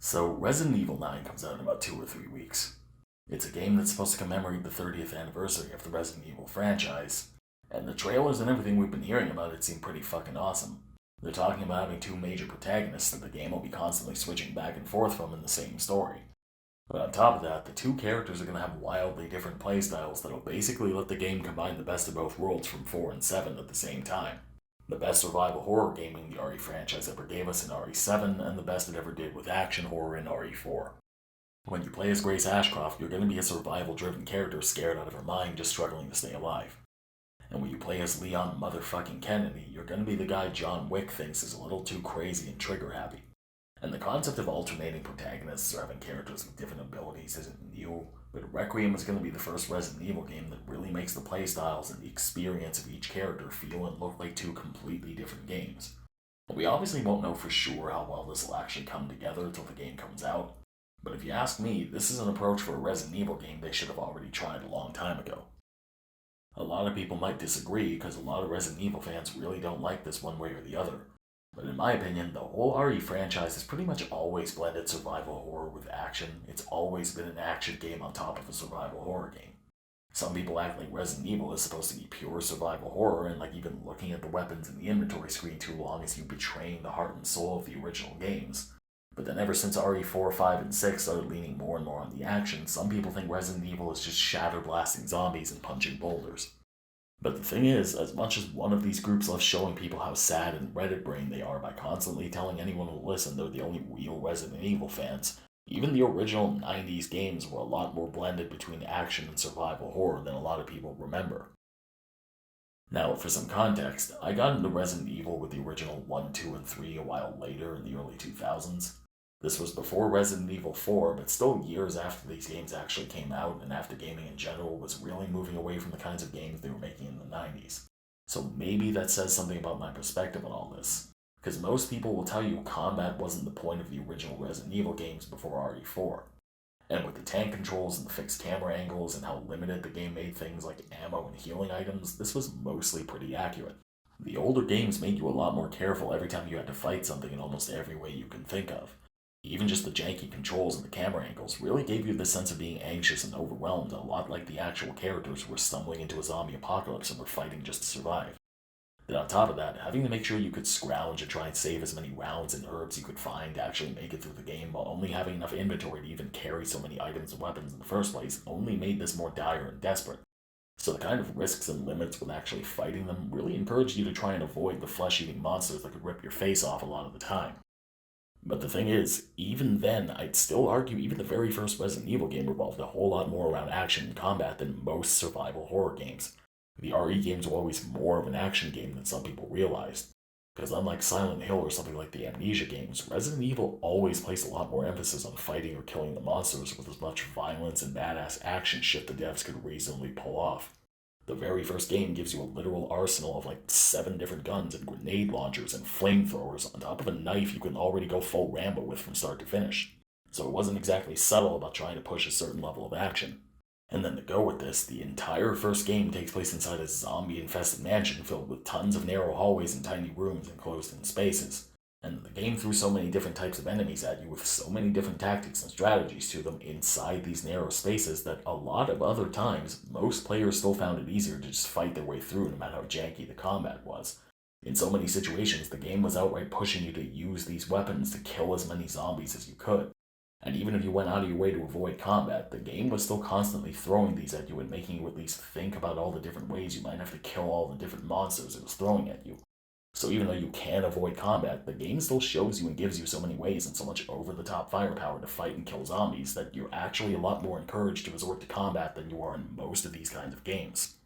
So, Resident Evil 9 comes out in about 2 or 3 weeks. It's a game that's supposed to commemorate the 30th anniversary of the Resident Evil franchise, and the trailers and everything we've been hearing about it seem pretty fucking awesome. They're talking about having two major protagonists that the game will be constantly switching back and forth from in the same story. But on top of that, the two characters are going to have wildly different playstyles that'll basically let the game combine the best of both worlds from 4 and 7 at the same time. The best survival horror gaming the RE franchise ever gave us in RE7, and the best it ever did with action horror in RE4. When you play as Grace Ashcroft, you're going to be a survival-driven character scared out of her mind just struggling to stay alive. And when you play as Leon motherfucking Kennedy, you're going to be the guy John Wick thinks is a little too crazy and trigger-happy. And the concept of alternating protagonists or having characters with different abilities isn't new, but Requiem is going to be the first Resident Evil game that really makes the playstyles and the experience of each character feel and look like two completely different games. We obviously won't know for sure how well this will actually come together until the game comes out, but if you ask me, this is an approach for a Resident Evil game they should have already tried a long time ago. A lot of people might disagree because a lot of Resident Evil fans really don't like this one way or the other. But in my opinion, the whole RE franchise has pretty much always blended survival horror with action. It's always been an action game on top of a survival horror game. Some people act like Resident Evil is supposed to be pure survival horror, and like even looking at the weapons in the inventory screen too long is you betraying the heart and soul of the original games. But then ever since RE4, 5, and 6 started leaning more and more on the action, some people think Resident Evil is just shatter blasting zombies and punching boulders. But the thing is, as much as one of these groups loves showing people how sad and Reddit brain they are by constantly telling anyone who will listen they're the only real Resident Evil fans, even the original 90s games were a lot more blended between action and survival horror than a lot of people remember. Now, for some context, I got into Resident Evil with the original 1, 2, and 3 a while later in the early 2000s. This was before Resident Evil 4, but still years after these games actually came out and after gaming in general was really moving away from the kinds of games they were making in the 90s. So maybe that says something about my perspective on all this. Because most people will tell you combat wasn't the point of the original Resident Evil games before RE4. And with the tank controls and the fixed camera angles and how limited the game made things like ammo and healing items, this was mostly pretty accurate. The older games made you a lot more careful every time you had to fight something in almost every way you can think of. Even just the janky controls and the camera angles really gave you the sense of being anxious and overwhelmed, a lot like the actual characters who were stumbling into a zombie apocalypse and were fighting just to survive. Then on top of that, having to make sure you could scrounge and try and save as many rounds and herbs you could find to actually make it through the game while only having enough inventory to even carry so many items and weapons in the first place only made this more dire and desperate. So the kind of risks and limits when actually fighting them really encouraged you to try and avoid the flesh-eating monsters that could rip your face off a lot of the time. But the thing is, even then, I'd still argue even the very first Resident Evil game revolved a whole lot more around action and combat than most survival horror games. The RE games were always more of an action game than some people realized. Because unlike Silent Hill or something like the Amnesia games, Resident Evil always placed a lot more emphasis on fighting or killing the monsters with as much violence and badass action shit the devs could reasonably pull off. The very first game gives you a literal arsenal of like 7 different guns and grenade launchers and flamethrowers on top of a knife you can already go full Rambo with from start to finish. So it wasn't exactly subtle about trying to push a certain level of action. And then to go with this, the entire first game takes place inside a zombie-infested mansion filled with tons of narrow hallways and tiny rooms enclosed in spaces. And the game threw so many different types of enemies at you with so many different tactics and strategies to them inside these narrow spaces that a lot of other times, most players still found it easier to just fight their way through no matter how janky the combat was. In so many situations, the game was outright pushing you to use these weapons to kill as many zombies as you could. And even if you went out of your way to avoid combat, the game was still constantly throwing these at you and making you at least think about all the different ways you might have to kill all the different monsters it was throwing at you. So even though you can avoid combat, the game still shows you and gives you so many ways and so much over-the-top firepower to fight and kill zombies that you're actually a lot more encouraged to resort to combat than you are in most of these kinds of games.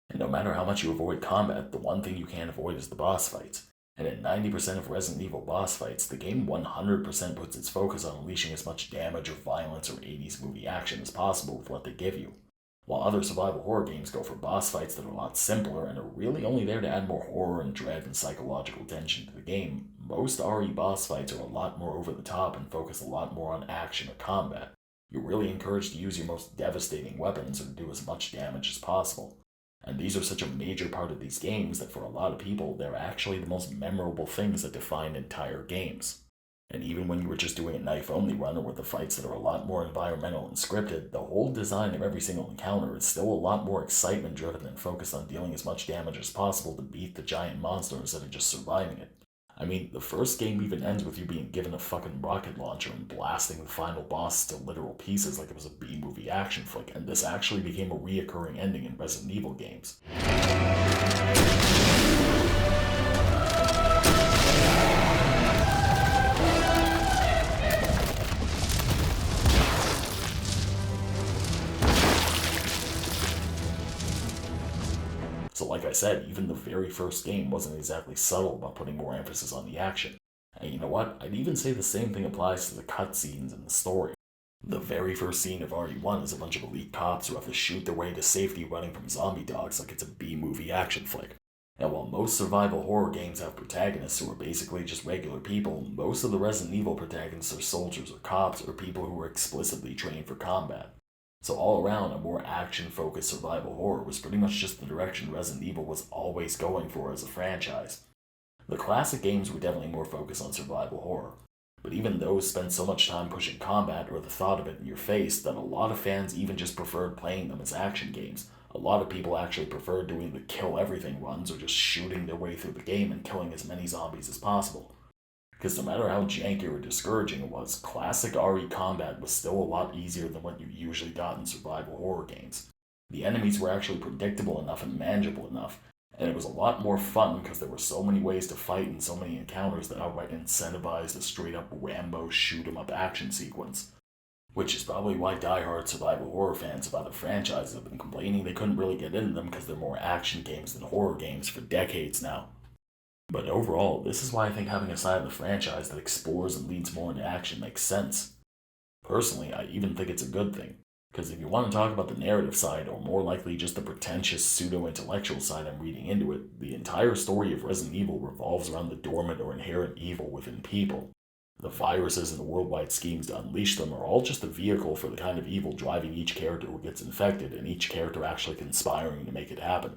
And no matter how much you avoid combat, the one thing you can't avoid is the boss fights. And in 90% of Resident Evil boss fights, the game 100% puts its focus on unleashing as much damage or violence or 80s movie action as possible with what they give you. While other survival horror games go for boss fights that are a lot simpler and are really only there to add more horror and dread and psychological tension to the game, most RE boss fights are a lot more over the top and focus a lot more on action or combat. You're really encouraged to use your most devastating weapons or do as much damage as possible. And these are such a major part of these games that for a lot of people, they're actually the most memorable things that define entire games. And even when you were just doing a knife-only run or with the fights that are a lot more environmental and scripted, the whole design of every single encounter is still a lot more excitement-driven and focused on dealing as much damage as possible to beat the giant monster instead of just surviving it. I mean, the first game even ends with you being given a fucking rocket launcher and blasting the final boss to literal pieces like it was a B-movie action flick, and this actually became a reoccurring ending in Resident Evil games. So like I said, even the very first game wasn't exactly subtle about putting more emphasis on the action. And you know what? I'd even say the same thing applies to the cutscenes and the story. The very first scene of RE1 is a bunch of elite cops who have to shoot their way to safety running from zombie dogs like it's a B-movie action flick. And while most survival horror games have protagonists who are basically just regular people, most of the Resident Evil protagonists are soldiers or cops or people who are explicitly trained for combat. So all around, a more action-focused survival horror was pretty much just the direction Resident Evil was always going for as a franchise. The classic games were definitely more focused on survival horror, but even those spent so much time pushing combat or the thought of it in your face that a lot of fans even just preferred playing them as action games. A lot of people actually preferred doing the kill everything runs or just shooting their way through the game and killing as many zombies as possible. Because no matter how janky or discouraging it was, classic RE combat was still a lot easier than what you usually got in survival horror games. The enemies were actually predictable enough and manageable enough, and it was a lot more fun because there were so many ways to fight and so many encounters that outright incentivized a straight-up Rambo shoot-'em-up action sequence. Which is probably why die-hard survival horror fans of other franchises have been complaining they couldn't really get into them because they're more action games than horror games for decades now. But overall, this is why I think having a side of the franchise that explores and leads more into action makes sense. Personally, I even think it's a good thing, because if you want to talk about the narrative side, or more likely just the pretentious pseudo-intellectual side I'm reading into it, the entire story of Resident Evil revolves around the dormant or inherent evil within people. The viruses and the worldwide schemes to unleash them are all just a vehicle for the kind of evil driving each character who gets infected, and each character actually conspiring to make it happen.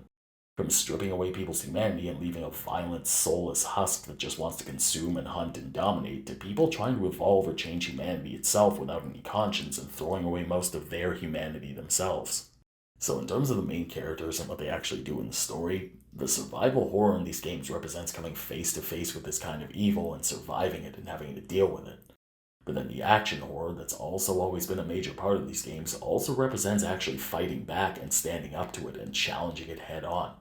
From stripping away people's humanity and leaving a violent, soulless husk that just wants to consume and hunt and dominate, to people trying to evolve or change humanity itself without any conscience and throwing away most of their humanity themselves. So in terms of the main characters and what they actually do in the story, the survival horror in these games represents coming face to face with this kind of evil and surviving it and having to deal with it. But then the action horror, that's also always been a major part of these games, also represents actually fighting back and standing up to it and challenging it head on.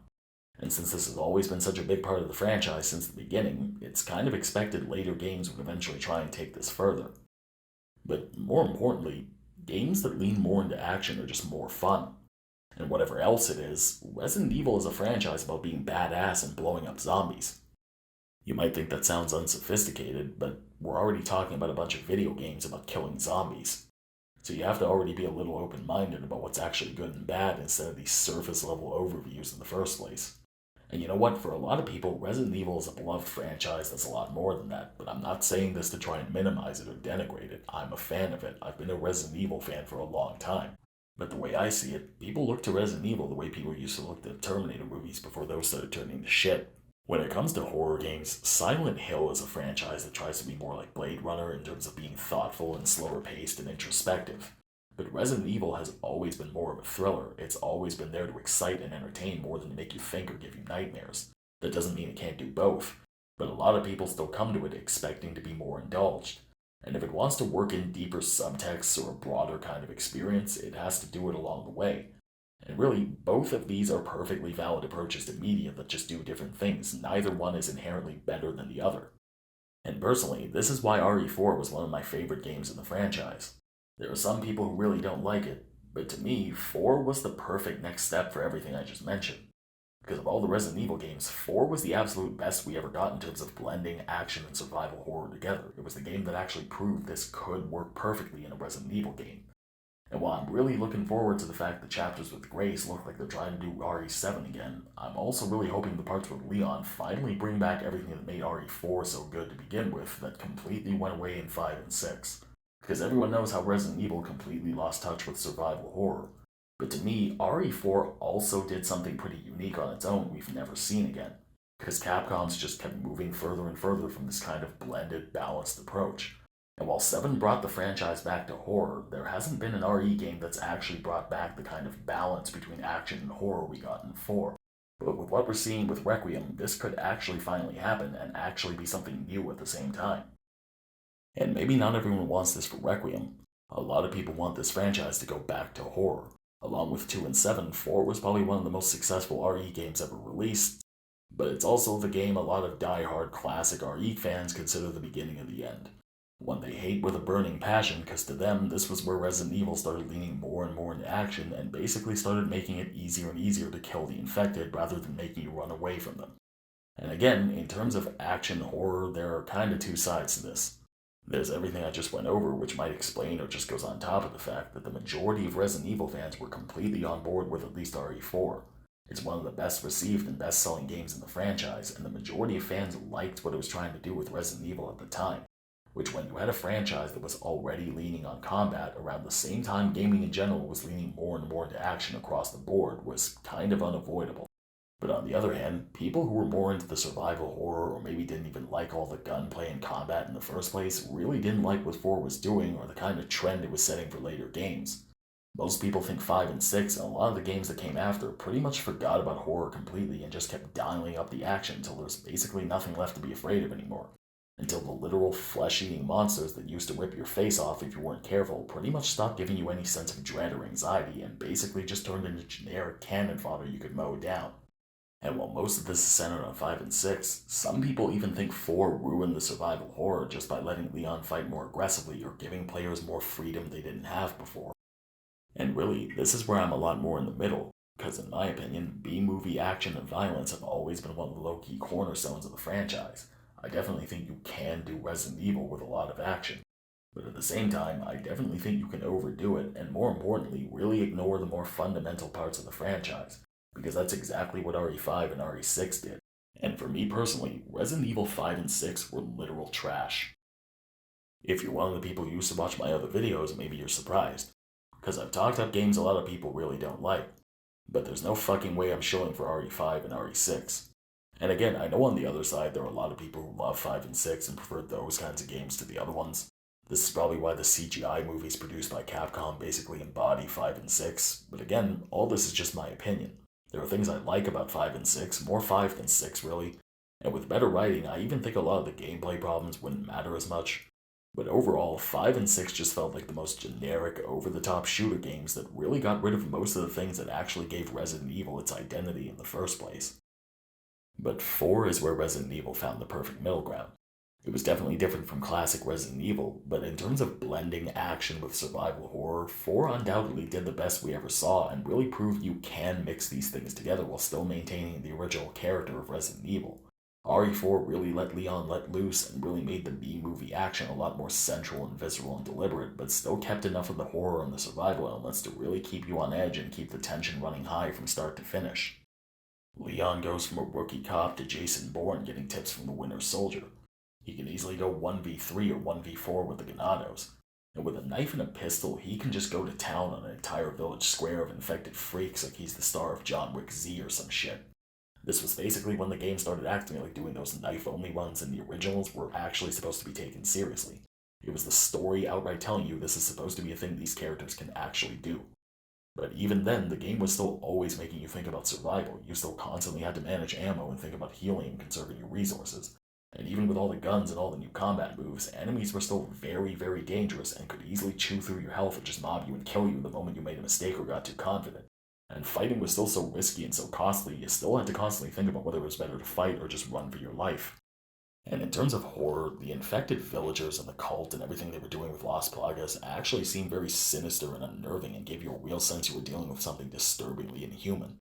And since this has always been such a big part of the franchise since the beginning, it's kind of expected later games would eventually try and take this further. But more importantly, games that lean more into action are just more fun. And whatever else it is, Resident Evil is a franchise about being badass and blowing up zombies. You might think that sounds unsophisticated, but we're already talking about a bunch of video games about killing zombies. So you have to already be a little open-minded about what's actually good and bad instead of these surface-level overviews in the first place. And you know what, for a lot of people, Resident Evil is a beloved franchise that's a lot more than that, but I'm not saying this to try and minimize it or denigrate it. I'm a fan of it. I've been a Resident Evil fan for a long time. But the way I see it, people look to Resident Evil the way people used to look to Terminator movies before those started turning to shit. When it comes to horror games, Silent Hill is a franchise that tries to be more like Blade Runner in terms of being thoughtful and slower paced and introspective. But Resident Evil has always been more of a thriller. It's always been there to excite and entertain more than to make you think or give you nightmares. That doesn't mean it can't do both, but a lot of people still come to it expecting to be more indulged. And if it wants to work in deeper subtexts or a broader kind of experience, it has to do it along the way. And really, both of these are perfectly valid approaches to media that just do different things. Neither one is inherently better than the other. And personally, this is why RE4 was one of my favorite games in the franchise. There are some people who really don't like it, but to me, 4 was the perfect next step for everything I just mentioned. Because of all the Resident Evil games, 4 was the absolute best we ever got in terms of blending action and survival horror together. It was the game that actually proved this could work perfectly in a Resident Evil game. And while I'm really looking forward to the fact that chapters with Grace look like they're trying to do RE7 again, I'm also really hoping the parts with Leon finally bring back everything that made RE4 so good to begin with that completely went away in 5 and 6. Because everyone knows how Resident Evil completely lost touch with survival horror. But to me, RE4 also did something pretty unique on its own we've never seen again. because Capcom's just kept moving further and further from this kind of blended, balanced approach. And while 7 brought the franchise back to horror, there hasn't been an RE game that's actually brought back the kind of balance between action and horror we got in 4. But with what we're seeing with Requiem, this could actually finally happen and actually be something new at the same time. And maybe not everyone wants this for Requiem. A lot of people want this franchise to go back to horror. Along with 2 and 7, 4 was probably one of the most successful RE games ever released, but it's also the game a lot of die-hard classic RE fans consider the beginning of the end. One they hate with a burning passion, because to them, this was where Resident Evil started leaning more and more into action and basically started making it easier and easier to kill the infected rather than making you run away from them. And again, in terms of action horror, there are kind of 2 sides to this. There's everything I just went over, which might explain or just goes on top of the fact that the majority of Resident Evil fans were completely on board with at least RE4. It's one of the best received and best selling games in the franchise, and the majority of fans liked what it was trying to do with Resident Evil at the time. Which, when you had a franchise that was already leaning on combat around the same time gaming in general was leaning more and more into action across the board, was kind of unavoidable. But on the other hand, people who were more into the survival horror or maybe didn't even like all the gunplay and combat in the first place really didn't like what 4 was doing or the kind of trend it was setting for later games. Most people think 5 and 6 and a lot of the games that came after pretty much forgot about horror completely and just kept dialing up the action until there was basically nothing left to be afraid of anymore. Until the literal flesh-eating monsters that used to rip your face off if you weren't careful pretty much stopped giving you any sense of dread or anxiety and basically just turned into generic cannon fodder you could mow down. And while most of this is centered on 5 and 6, some people even think 4 ruined the survival horror just by letting Leon fight more aggressively or giving players more freedom they didn't have before. And really, this is where I'm a lot more in the middle, because in my opinion, B-movie action and violence have always been one of the low-key cornerstones of the franchise. I definitely think you can do Resident Evil with a lot of action. But at the same time, I definitely think you can overdo it, and more importantly, really ignore the more fundamental parts of the franchise, because that's exactly what RE5 and RE6 did. And for me personally, Resident Evil 5 and 6 were literal trash. If you're one of the people who used to watch my other videos, maybe you're surprised, because I've talked up games a lot of people really don't like, but there's no fucking way I'm shilling for RE5 and RE6. And again, I know on the other side there are a lot of people who love 5 and 6 and prefer those kinds of games to the other ones. This is probably why the CGI movies produced by Capcom basically embody 5 and 6, but again, all this is just my opinion. There are things I like about 5 and 6, more 5 than 6 really, and with better writing, I even think a lot of the gameplay problems wouldn't matter as much. But overall, 5 and 6 just felt like the most generic, over-the-top shooter games that really got rid of most of the things that actually gave Resident Evil its identity in the first place. But 4 is where Resident Evil found the perfect middle ground. It was definitely different from classic Resident Evil, but in terms of blending action with survival horror, 4 undoubtedly did the best we ever saw and really proved you can mix these things together while still maintaining the original character of Resident Evil. RE4 really let Leon let loose and really made the B-movie action a lot more central and visceral and deliberate, but still kept enough of the horror and the survival elements to really keep you on edge and keep the tension running high from start to finish. Leon goes from a rookie cop to Jason Bourne getting tips from the Winter Soldier. He can easily go 1v3 or 1v4 with the Ganados, and with a knife and a pistol, he can just go to town on an entire village square of infected freaks like he's the star of John Wick Z or some shit. This was basically when the game started acting like doing those knife-only runs and the originals were actually supposed to be taken seriously. It was the story outright telling you this is supposed to be a thing these characters can actually do. But even then, the game was still always making you think about survival. You still constantly had to manage ammo and think about healing and conserving your resources. And even with all the guns and all the new combat moves, enemies were still very, very dangerous and could easily chew through your health or just mob you and kill you the moment you made a mistake or got too confident. And fighting was still so risky and so costly, you still had to constantly think about whether it was better to fight or just run for your life. And in terms of horror, the infected villagers and the cult and everything they were doing with Las Plagas actually seemed very sinister and unnerving and gave you a real sense you were dealing with something disturbingly inhuman.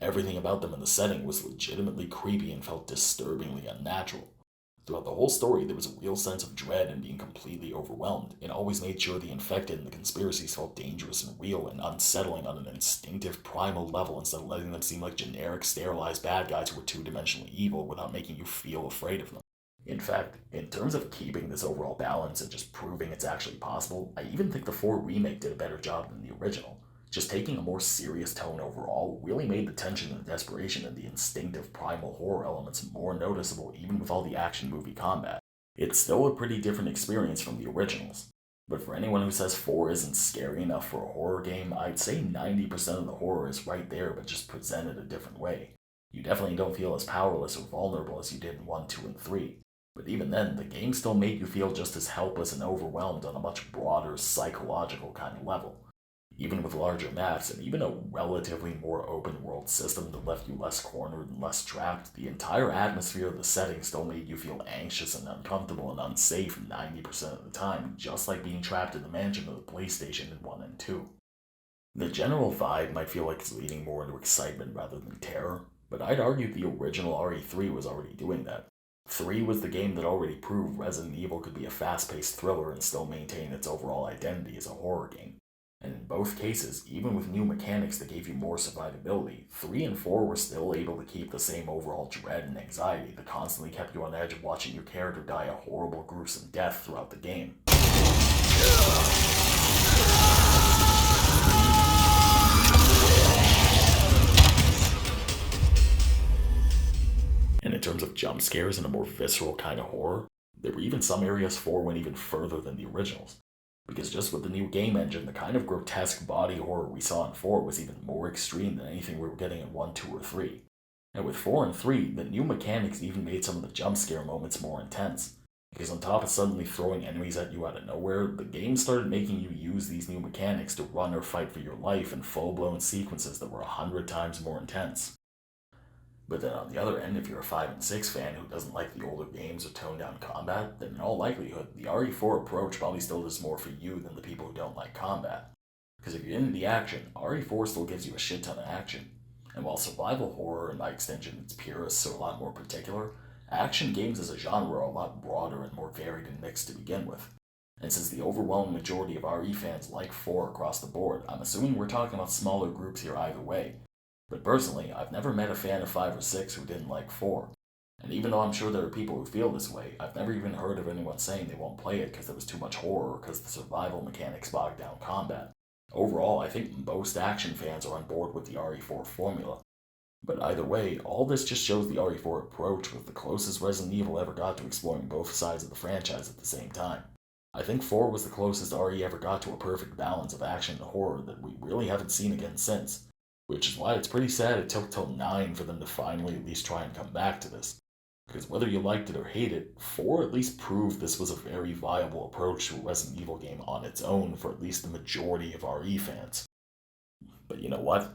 Everything about them in the setting was legitimately creepy and felt disturbingly unnatural. Throughout the whole story, there was a real sense of dread and being completely overwhelmed. It always made sure the infected and the conspiracies felt dangerous and real and unsettling on an instinctive, primal level instead of letting them seem like generic, sterilized bad guys who were two-dimensionally evil without making you feel afraid of them. In fact, in terms of keeping this overall balance and just proving it's actually possible, I even think the 4 remake did a better job than the original. just taking a more serious tone overall really made the tension and desperation and the instinctive primal horror elements more noticeable even with all the action movie combat. It's still a pretty different experience from the originals. But for anyone who says 4 isn't scary enough for a horror game, I'd say 90% of the horror is right there but just presented a different way. You definitely don't feel as powerless or vulnerable as you did in 1, 2, and 3. But even then, the game still made you feel just as helpless and overwhelmed on a much broader psychological kind of level. Even with larger maps and even a relatively more open world system that left you less cornered and less trapped, the entire atmosphere of the setting still made you feel anxious and uncomfortable and unsafe 90% of the time, just like being trapped in the mansion of the PlayStation in 1 and 2. The general vibe might feel like it's leaning more into excitement rather than terror, but I'd argue the original RE3 was already doing that. 3 was the game that already proved Resident Evil could be a fast-paced thriller and still maintain its overall identity as a horror game. And in both cases, even with new mechanics that gave you more survivability, 3 and 4 were still able to keep the same overall dread and anxiety that constantly kept you on edge of watching your character die a horrible, gruesome death throughout the game. And in terms of jump scares and a more visceral kind of horror, there were even some areas 4 went even further than the originals. Because just with the new game engine, the kind of grotesque body horror we saw in 4 was even more extreme than anything we were getting in 1, 2, or 3. And with 4 and 3, the new mechanics even made some of the jump scare moments more intense. Because on top of suddenly throwing enemies at you out of nowhere, the game started making you use these new mechanics to run or fight for your life in full-blown sequences that were 100 times more intense. But then on the other end, if you're a 5 and 6 fan who doesn't like the older games or toned down combat, then in all likelihood, the RE4 approach probably still does more for you than the people who don't like combat. Because if you're into the action, RE4 still gives you a shit ton of action. And while survival horror, and by extension its purists, are a lot more particular, action games as a genre are a lot broader and more varied and mixed to begin with. And since the overwhelming majority of RE fans like 4 across the board, I'm assuming we're talking about smaller groups here either way. But personally, I've never met a fan of 5 or 6 who didn't like 4. And even though I'm sure there are people who feel this way, I've never even heard of anyone saying they won't play it because there was too much horror or because the survival mechanics bogged down combat. Overall, I think most action fans are on board with the RE4 formula. But either way, all this just shows the RE4 approach was the closest Resident Evil ever got to exploring both sides of the franchise at the same time. I think 4 was the closest RE ever got to a perfect balance of action and horror that we really haven't seen again since. Which is why it's pretty sad it took till 9 for them to finally at least try and come back to this. Because whether you liked it or hated it, 4 at least proved this was a very viable approach to a Resident Evil game on its own for at least the majority of RE fans. But you know what?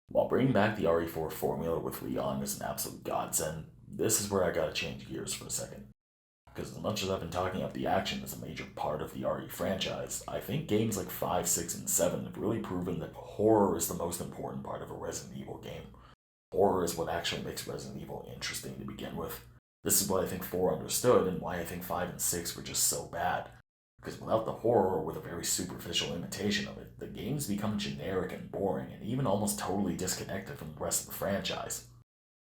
While bringing back the RE4 formula with Leon is an absolute godsend, this is where I gotta change gears for a second. Because as much as I've been talking up the action as a major part of the RE franchise, I think games like 5, 6, and 7 have really proven that horror is the most important part of a Resident Evil game. Horror is what actually makes Resident Evil interesting to begin with. This is what I think 4 understood and why I think 5 and 6 were just so bad. Because without the horror, or with a very superficial imitation of it, the games become generic and boring and even almost totally disconnected from the rest of the franchise.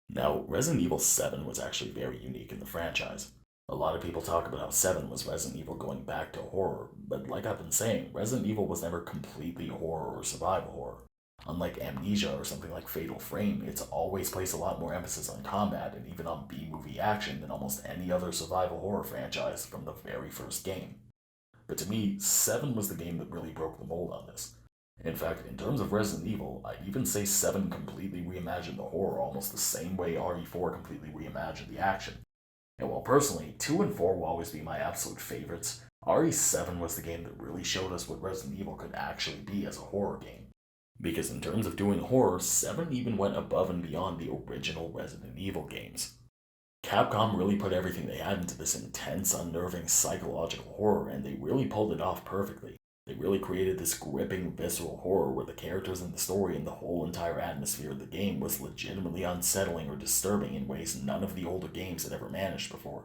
Now, Resident Evil 7 was actually very unique in the franchise. A lot of people talk about how 7 was Resident Evil going back to horror, but like I've been saying, Resident Evil was never completely horror or survival horror. Unlike Amnesia or something like Fatal Frame, it's always placed a lot more emphasis on combat and even on B-movie action than almost any other survival horror franchise from the very first game. But to me, 7 was the game that really broke the mold on this. In fact, in terms of Resident Evil, I'd even say 7 completely reimagined the horror almost the same way RE4 completely reimagined the action. And while personally, 2 and 4 will always be my absolute favorites, RE7 was the game that really showed us what Resident Evil could actually be as a horror game. Because in terms of doing horror, 7 even went above and beyond the original Resident Evil games. Capcom really put everything they had into this intense, unnerving psychological horror, and they really pulled it off perfectly. They really created this gripping, visceral horror where the characters in the story and the whole entire atmosphere of the game was legitimately unsettling or disturbing in ways none of the older games had ever managed before.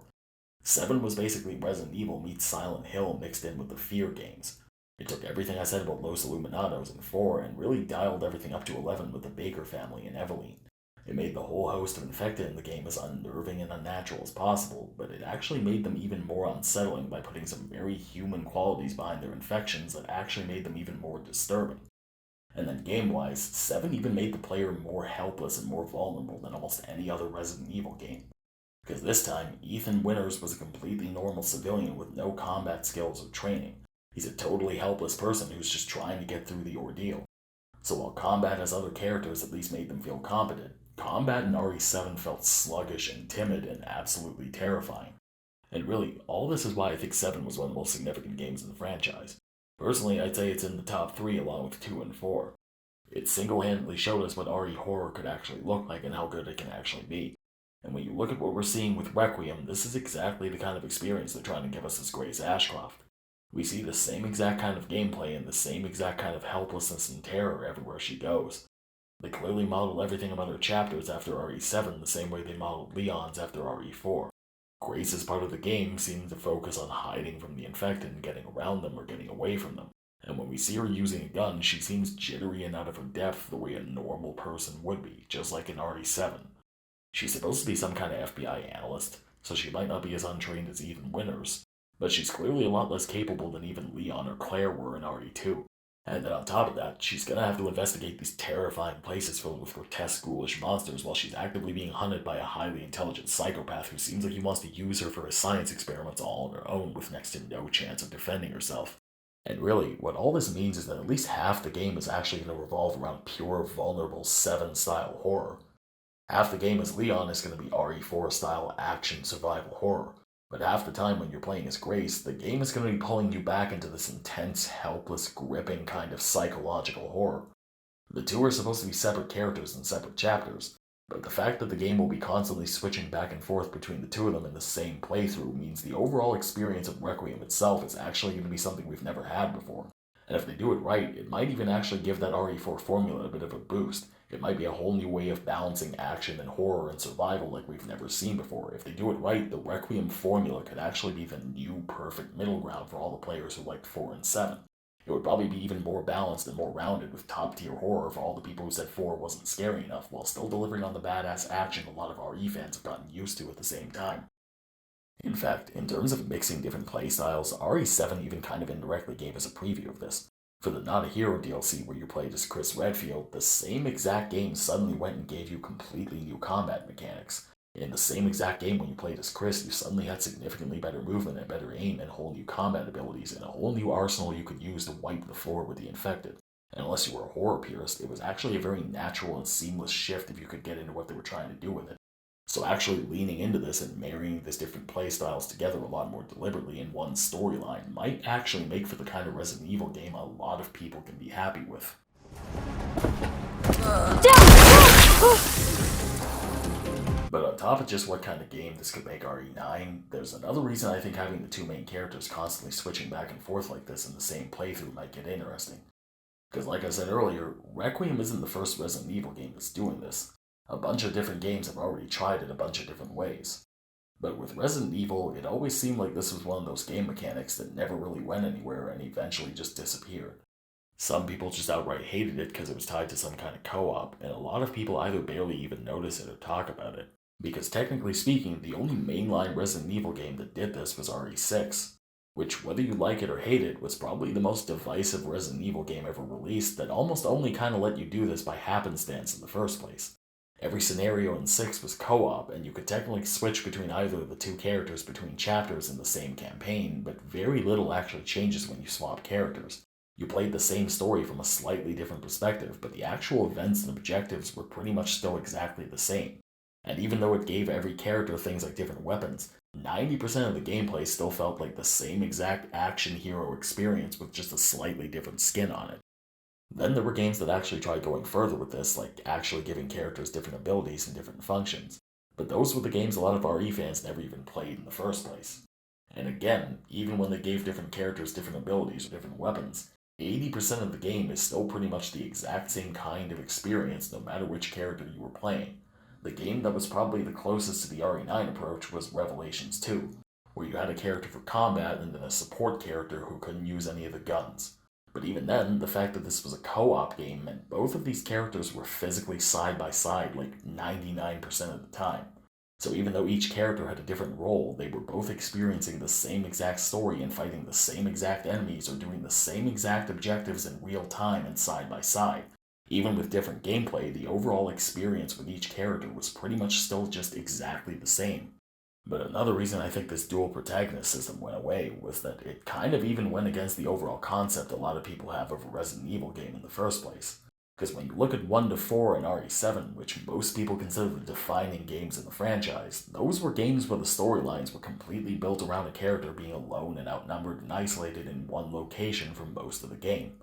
7 was basically Resident Evil meets Silent Hill mixed in with the Fear games. It took everything I said about Los Illuminados in 4 and really dialed everything up to 11 with the Baker family and Eveline. It made the whole host of infected in the game as unnerving and unnatural as possible, but it actually made them even more unsettling by putting some very human qualities behind their infections that actually made them even more disturbing. And then game-wise, 7 even made the player more helpless and more vulnerable than almost any other Resident Evil game. Because this time, Ethan Winters was a completely normal civilian with no combat skills or training. He's a totally helpless person who's just trying to get through the ordeal. So while combat as other characters at least made them feel competent, combat in RE7 felt sluggish and timid and absolutely terrifying. And really, all this is why I think 7 was one of the most significant games in the franchise. Personally, I'd say it's in the top 3 along with 2 and 4. It single-handedly showed us what RE horror could actually look like and how good it can actually be. And when you look at what we're seeing with Requiem, this is exactly the kind of experience they're trying to give us as Grace Ashcroft. We see the same exact kind of gameplay and the same exact kind of helplessness and terror everywhere she goes. They clearly modeled everything about her chapters after RE7 the same way they modeled Leon's after RE4. Grace's part of the game seemed to focus on hiding from the infected and getting around them or getting away from them. And when we see her using a gun, she seems jittery and out of her depth the way a normal person would be, just like in RE7. She's supposed to be some kind of FBI analyst, so she might not be as untrained as Ethan Winters, but she's clearly a lot less capable than even Leon or Claire were in RE2. And then on top of that, she's gonna have to investigate these terrifying places filled with grotesque, ghoulish monsters while she's actively being hunted by a highly intelligent psychopath who seems like he wants to use her for his science experiments all on her own with next to no chance of defending herself. And really, what all this means is that at least half the game is actually going to revolve around pure, vulnerable 7-style horror. Half the game as Leon is going to be RE4-style action survival horror. But half the time when you're playing as Grace, the game is going to be pulling you back into this intense, helpless, gripping kind of psychological horror. The two are supposed to be separate characters in separate chapters, but the fact that the game will be constantly switching back and forth between the two of them in the same playthrough means the overall experience of Requiem itself is actually going to be something we've never had before. And if they do it right, it might even actually give that RE4 formula a bit of a boost. It might be a whole new way of balancing action and horror and survival like we've never seen before. If they do it right, the Requiem formula could actually be the new perfect middle ground for all the players who liked 4 and 7. It would probably be even more balanced and more rounded with top-tier horror for all the people who said 4 wasn't scary enough, while still delivering on the badass action a lot of RE fans have gotten used to at the same time. In fact, in terms of mixing different playstyles, RE7 even kind of indirectly gave us a preview of this. For the Not a Hero DLC where you played as Chris Redfield, the same exact game suddenly went and gave you completely new combat mechanics. In the same exact game when you played as Chris, you suddenly had significantly better movement and better aim and whole new combat abilities and a whole new arsenal you could use to wipe the floor with the infected. And unless you were a horror purist, it was actually a very natural and seamless shift if you could get into what they were trying to do with it. So actually leaning into this and marrying these different playstyles together a lot more deliberately in one storyline might actually make for the kind of Resident Evil game a lot of people can be happy with. But on top of just what kind of game this could make RE9, there's another reason I think having the two main characters constantly switching back and forth like this in the same playthrough might get interesting. Because like I said earlier, Requiem isn't the first Resident Evil game that's doing this. A bunch of different games have already tried it a bunch of different ways. But with Resident Evil, it always seemed like this was one of those game mechanics that never really went anywhere and eventually just disappeared. Some people just outright hated it because it was tied to some kind of co-op, and a lot of people either barely even notice it or talk about it. Because technically speaking, the only mainline Resident Evil game that did this was RE6, which, whether you like it or hate it, was probably the most divisive Resident Evil game ever released that almost only kind of let you do this by happenstance in the first place. Every scenario in 6 was co-op, and you could technically switch between either of the two characters between chapters in the same campaign, but very little actually changes when you swap characters. You played the same story from a slightly different perspective, but the actual events and objectives were pretty much still exactly the same. And even though it gave every character things like different weapons, 90% of the gameplay still felt like the same exact action hero experience with just a slightly different skin on it. Then there were games that actually tried going further with this, like actually giving characters different abilities and different functions. But those were the games a lot of RE fans never even played in the first place. And again, even when they gave different characters different abilities or different weapons, 80% of the game is still pretty much the exact same kind of experience no matter which character you were playing. The game that was probably the closest to the RE9 approach was Revelations 2, where you had a character for combat and then a support character who couldn't use any of the guns. But even then, the fact that this was a co-op game meant both of these characters were physically side by side like 99% of the time. So even though each character had a different role, they were both experiencing the same exact story and fighting the same exact enemies or doing the same exact objectives in real time and side by side. Even with different gameplay, the overall experience with each character was pretty much still just exactly the same. But another reason I think this dual protagonist system went away was that it kind of even went against the overall concept a lot of people have of a Resident Evil game in the first place. Because when you look at 1 to 4 and RE7, which most people consider the defining games in the franchise, those were games where the storylines were completely built around a character being alone and outnumbered and isolated in one location for most of the game.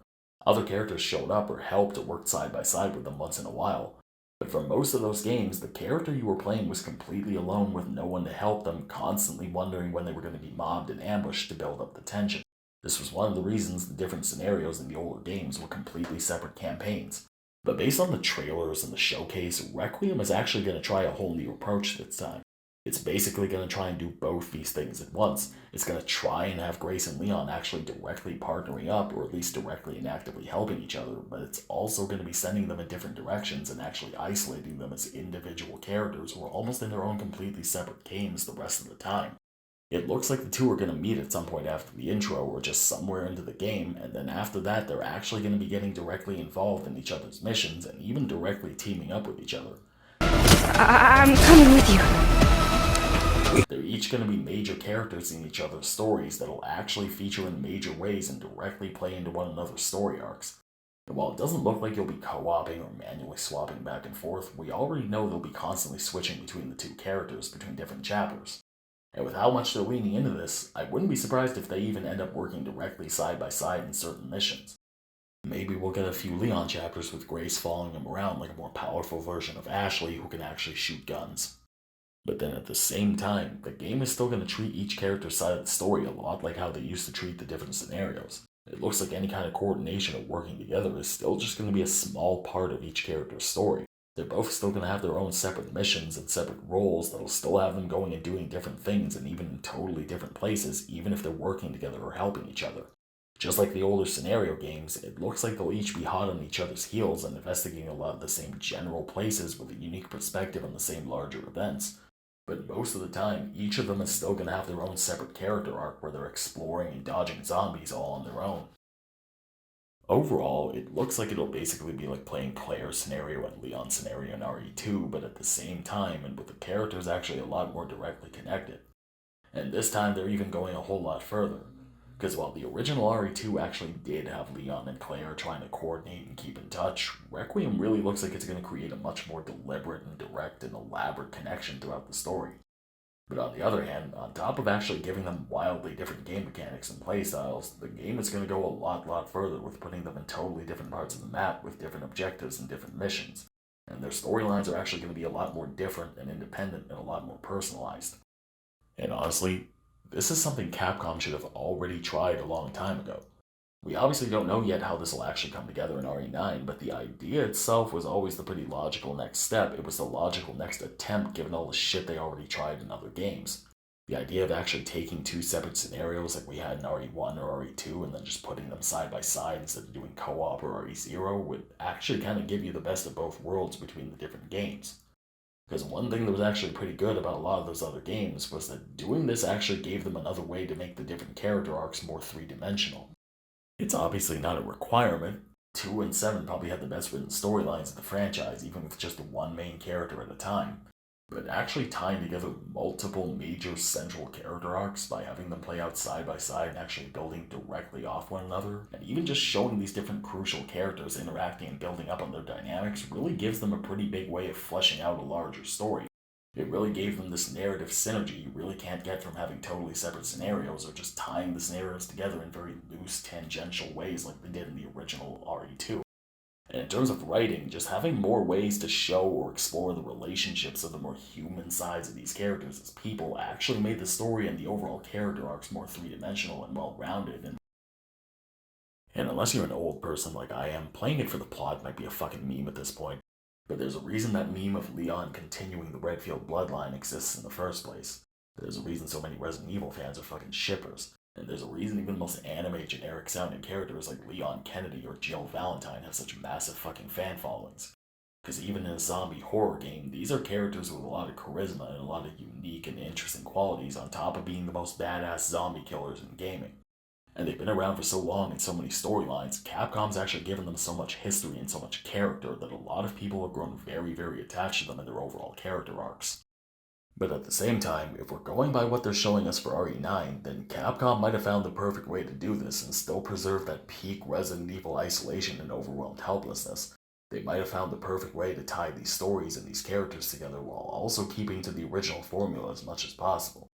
Other characters showed up or helped or worked side by side with them once in a while, but for most of those games, the character you were playing was completely alone with no one to help them, constantly wondering when they were going to be mobbed and ambushed to build up the tension. This was one of the reasons the different scenarios in the older games were completely separate campaigns. But based on the trailers and the showcase, Requiem is actually going to try a whole new approach this time. It's basically going to try and do both these things at once. It's going to try and have Grace and Leon actually directly partnering up, or at least directly and actively helping each other, but it's also going to be sending them in different directions and actually isolating them as individual characters who are almost in their own completely separate games the rest of the time. It looks like the two are going to meet at some point after the intro or just somewhere into the game, and then after that they're actually going to be getting directly involved in each other's missions and even directly teaming up with each other. I'm coming with you. They're each going to be major characters in each other's stories that'll actually feature in major ways and directly play into one another's story arcs. And while it doesn't look like you'll be co-oping or manually swapping back and forth, we already know they'll be constantly switching between the two characters between different chapters. And with how much they're leaning into this, I wouldn't be surprised if they even end up working directly side by side in certain missions. Maybe we'll get a few Leon chapters with Grace following him around like a more powerful version of Ashley who can actually shoot guns. But then at the same time, the game is still going to treat each character's side of the story a lot like how they used to treat the different scenarios. It looks like any kind of coordination or working together is still just going to be a small part of each character's story. They're both still going to have their own separate missions and separate roles that'll still have them going and doing different things and even in totally different places, even if they're working together or helping each other. Just like the older scenario games, it looks like they'll each be hot on each other's heels and investigating a lot of the same general places with a unique perspective on the same larger events. But most of the time, each of them is still going to have their own separate character arc where they're exploring and dodging zombies all on their own. Overall, it looks like it'll basically be like playing Claire's scenario and Leon's scenario in RE2, but at the same time, and with the characters actually a lot more directly connected. And this time they're even going a whole lot further. Because while the original RE2 actually did have Leon and Claire trying to coordinate and keep in touch, Requiem really looks like it's going to create a much more deliberate and direct and elaborate connection throughout the story. But on the other hand, on top of actually giving them wildly different game mechanics and playstyles, the game is going to go a lot further with putting them in totally different parts of the map with different objectives and different missions. And their storylines are actually going to be a lot more different and independent and a lot more personalized. And honestly, this is something Capcom should have already tried a long time ago. We obviously don't know yet how this will actually come together in RE9, but the idea itself was always the pretty logical next step. It was the logical next attempt given all the shit they already tried in other games. The idea of actually taking two separate scenarios like we had in RE1 or RE2 and then just putting them side by side instead of doing co-op or RE0 would actually kind of give you the best of both worlds between the different games. Because one thing that was actually pretty good about a lot of those other games was that doing this actually gave them another way to make the different character arcs more three-dimensional. It's obviously not a requirement. 2 and 7 probably had the best written storylines of the franchise, even with just one main character at a time. But actually tying together multiple major central character arcs by having them play out side by side and actually building directly off one another, and even just showing these different crucial characters interacting and building up on their dynamics really gives them a pretty big way of fleshing out a larger story. It really gave them this narrative synergy you really can't get from having totally separate scenarios or just tying the scenarios together in very loose, tangential ways like they did in the original RE2. And in terms of writing, just having more ways to show or explore the relationships of the more human sides of these characters as people actually made the story and the overall character arcs more three-dimensional and well-rounded. And unless you're an old person like I am, playing it for the plot might be a fucking meme at this point. But there's a reason that meme of Leon continuing the Redfield bloodline exists in the first place. There's a reason so many Resident Evil fans are fucking shippers. And there's a reason even the most anime generic sounding characters like Leon Kennedy or Jill Valentine have such massive fucking fan followings. Because even in a zombie horror game, these are characters with a lot of charisma and a lot of unique and interesting qualities on top of being the most badass zombie killers in gaming. And they've been around for so long and so many storylines, Capcom's actually given them so much history and so much character that a lot of people have grown very, very attached to them and their overall character arcs. But at the same time, if we're going by what they're showing us for RE9, then Capcom might have found the perfect way to do this and still preserve that peak Resident Evil isolation and overwhelmed helplessness. They might have found the perfect way to tie these stories and these characters together while also keeping to the original formula as much as possible.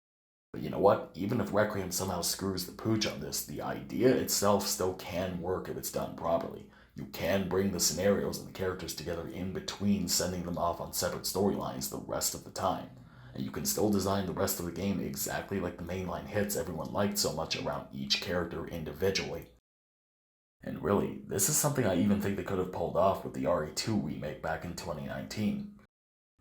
But you know what? Even if Requiem somehow screws the pooch on this, the idea itself still can work if it's done properly. You can bring the scenarios and the characters together in between sending them off on separate storylines the rest of the time. And you can still design the rest of the game exactly like the mainline hits everyone liked so much around each character individually. And really, this is something I even think they could have pulled off with the RE2 remake back in 2019.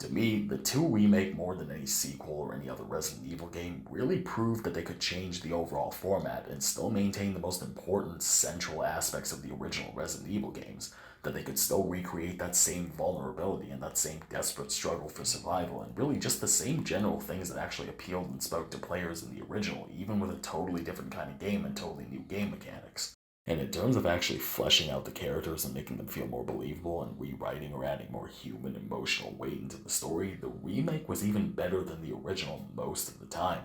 To me, the 2 remake, more than any sequel or any other Resident Evil game, really proved that they could change the overall format and still maintain the most important central aspects of the original Resident Evil games, that they could still recreate that same vulnerability and that same desperate struggle for survival, and really just the same general things that actually appealed and spoke to players in the original, even with a totally different kind of game and totally new game mechanics. And in terms of actually fleshing out the characters and making them feel more believable and rewriting or adding more human emotional weight into the story, the remake was even better than the original most of the time.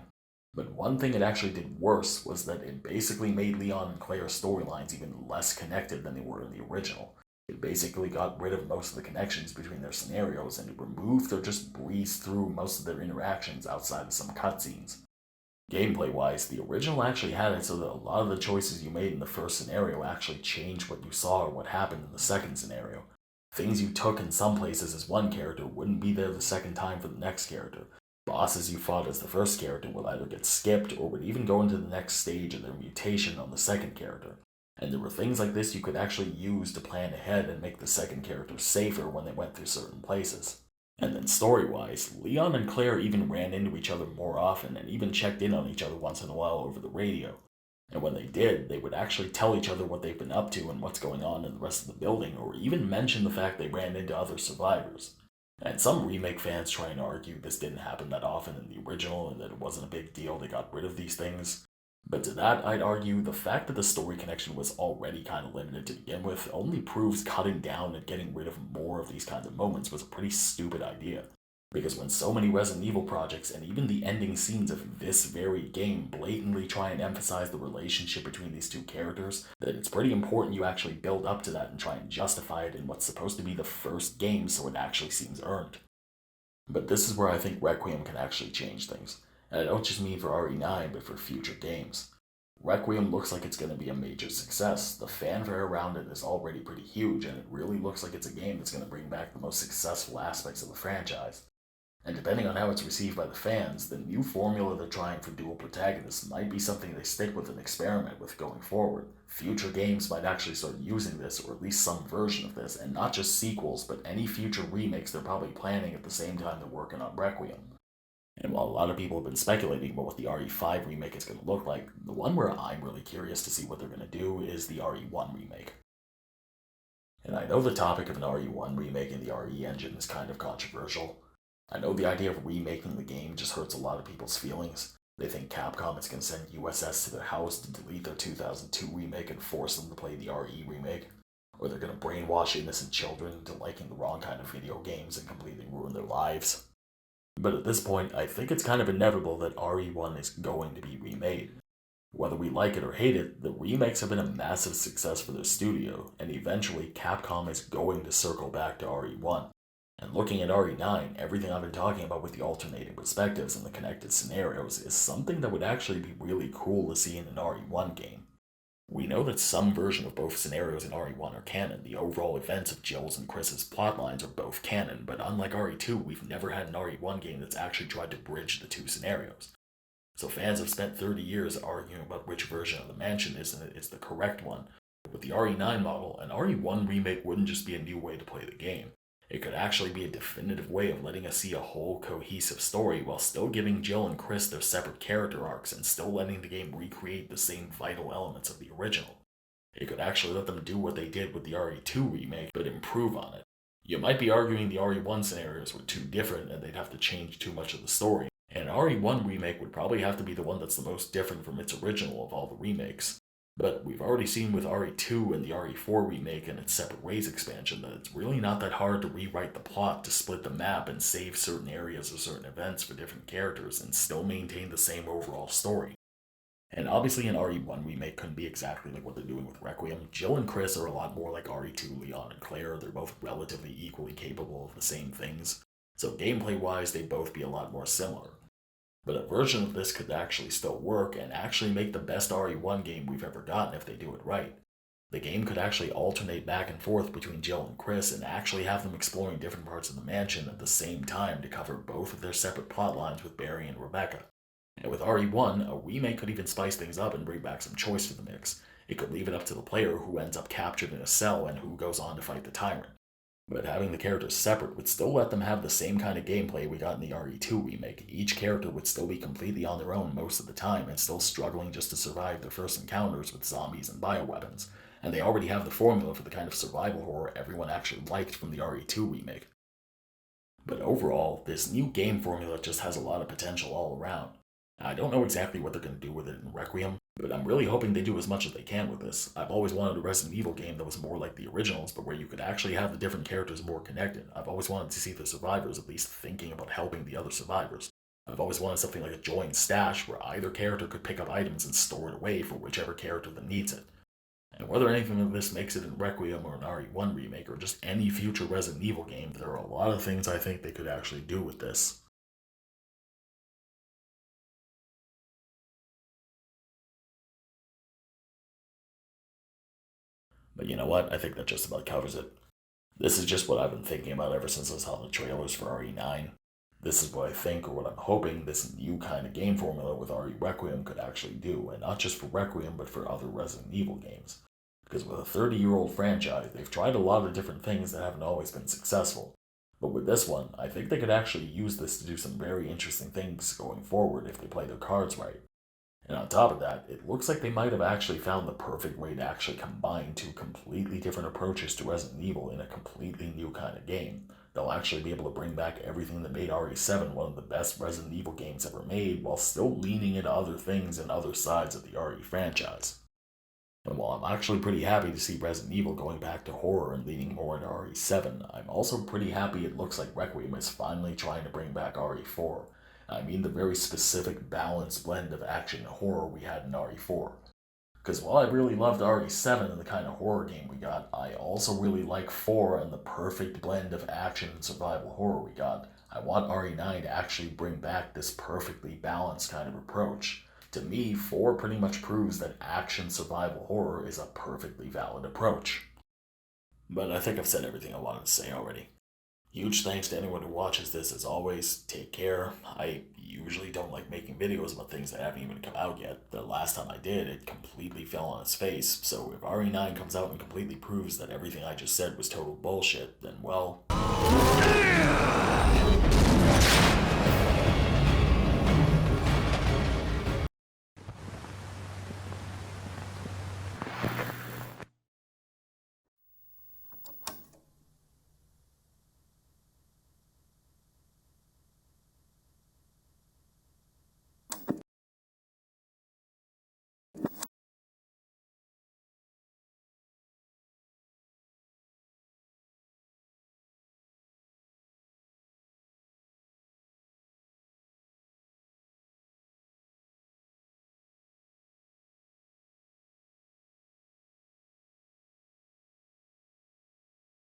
But one thing it actually did worse was that it basically made Leon and Claire's storylines even less connected than they were in the original. It basically got rid of most of the connections between their scenarios, and it removed or just breezed through most of their interactions outside of some cutscenes. Gameplay-wise, the original actually had it so that a lot of the choices you made in the first scenario actually changed what you saw or what happened in the second scenario. Things you took in some places as one character wouldn't be there the second time for the next character. Bosses you fought as the first character would either get skipped or would even go into the next stage of their mutation on the second character. And there were things like this you could actually use to plan ahead and make the second character safer when they went through certain places. And then story-wise, Leon and Claire even ran into each other more often and even checked in on each other once in a while over the radio. And when they did, they would actually tell each other what they've been up to and what's going on in the rest of the building, or even mention the fact they ran into other survivors. And some remake fans try and argue this didn't happen that often in the original and that it wasn't a big deal they got rid of these things. But to that, I'd argue the fact that the story connection was already kind of limited to begin with only proves cutting down and getting rid of more of these kinds of moments was a pretty stupid idea. Because when so many Resident Evil projects and even the ending scenes of this very game blatantly try and emphasize the relationship between these two characters, then it's pretty important you actually build up to that and try and justify it in what's supposed to be the first game so it actually seems earned. But this is where I think Requiem can actually change things. And I don't just mean for RE9, but for future games. Requiem looks like it's going to be a major success. The fanfare around it is already pretty huge, and it really looks like it's a game that's going to bring back the most successful aspects of the franchise. And depending on how it's received by the fans, the new formula they're trying for dual protagonists might be something they stick with and experiment with going forward. Future games might actually start using this, or at least some version of this, and not just sequels, but any future remakes they're probably planning at the same time they're working on Requiem. And while a lot of people have been speculating about what the RE5 remake is going to look like, the one where I'm really curious to see what they're going to do is the RE1 remake. And I know the topic of an RE1 remake in the RE engine is kind of controversial. I know the idea of remaking the game just hurts a lot of people's feelings. They think Capcom is going to send USS to their house to delete their 2002 remake and force them to play the RE remake. Or they're going to brainwash innocent children into liking the wrong kind of video games and completely ruin their lives. But at this point, I think it's kind of inevitable that RE1 is going to be remade. Whether we like it or hate it, the remakes have been a massive success for their studio, and eventually Capcom is going to circle back to RE1. And looking at RE9, everything I've been talking about with the alternating perspectives and the connected scenarios is something that would actually be really cool to see in an RE1 game. We know that some version of both scenarios in RE1 are canon. The overall events of Jill's and Chris's plotlines are both canon, but unlike RE2, we've never had an RE1 game that's actually tried to bridge the two scenarios. So fans have spent 30 years arguing about which version of the mansion is the correct one. With the RE9 model, an RE1 remake wouldn't just be a new way to play the game. It could actually be a definitive way of letting us see a whole cohesive story while still giving Jill and Chris their separate character arcs and still letting the game recreate the same vital elements of the original. It could actually let them do what they did with the RE2 remake, but improve on it. You might be arguing the RE1 scenarios were too different and they'd have to change too much of the story, and RE1 remake would probably have to be the one that's the most different from its original of all the remakes. But we've already seen with RE2 and the RE4 remake and its Separate Ways expansion that it's really not that hard to rewrite the plot to split the map and save certain areas or certain events for different characters and still maintain the same overall story. And obviously an RE1 remake couldn't be exactly like what they're doing with Requiem. Jill and Chris are a lot more like RE2 Leon and Claire. They're both relatively equally capable of the same things. So gameplay-wise, they'd both be a lot more similar. But a version of this could actually still work and actually make the best RE1 game we've ever gotten if they do it right. The game could actually alternate back and forth between Jill and Chris and actually have them exploring different parts of the mansion at the same time to cover both of their separate plotlines with Barry and Rebecca. And with RE1, a remake could even spice things up and bring back some choice to the mix. It could leave it up to the player who ends up captured in a cell and who goes on to fight the tyrant. But having the characters separate would still let them have the same kind of gameplay we got in the RE2 remake. Each character would still be completely on their own most of the time and still struggling just to survive their first encounters with zombies and bioweapons. And they already have the formula for the kind of survival horror everyone actually liked from the RE2 remake. But overall, this new game formula just has a lot of potential all around. I don't know exactly what they're going to do with it in Requiem, but I'm really hoping they do as much as they can with this. I've always wanted a Resident Evil game that was more like the originals, but where you could actually have the different characters more connected. I've always wanted to see the survivors at least thinking about helping the other survivors. I've always wanted something like a joint stash where either character could pick up items and store it away for whichever character that needs it. And whether anything of this makes it in Requiem or an RE1 remake or just any future Resident Evil game, there are a lot of things I think they could actually do with this. But you know what? I think that just about covers it. This is just what I've been thinking about ever since I saw the trailers for RE9. This is what I think, or what I'm hoping, this new kind of game formula with RE Requiem could actually do, and not just for Requiem, but for other Resident Evil games. Because with a 30-year-old franchise, they've tried a lot of different things that haven't always been successful. But with this one, I think they could actually use this to do some very interesting things going forward if they play their cards right. And on top of that, it looks like they might have actually found the perfect way to actually combine two completely different approaches to Resident Evil in a completely new kind of game. They'll actually be able to bring back everything that made RE7 one of the best Resident Evil games ever made, while still leaning into other things and other sides of the RE franchise. And while I'm actually pretty happy to see Resident Evil going back to horror and leaning more into RE7, I'm also pretty happy it looks like Requiem is finally trying to bring back RE4. I mean the very specific balanced blend of action and horror we had in RE4. Because while I really loved RE7 and the kind of horror game we got, I also really like 4 and the perfect blend of action and survival horror we got. I want RE9 to actually bring back this perfectly balanced kind of approach. To me, 4 pretty much proves that action survival horror is a perfectly valid approach. But I think I've said everything I wanted to say already. Huge thanks to anyone who watches this as always. Take care. I usually don't like making videos about things that haven't even come out yet. The last time I did, it completely fell on its face, so if RE9 comes out and completely proves that everything I just said was total bullshit, then well...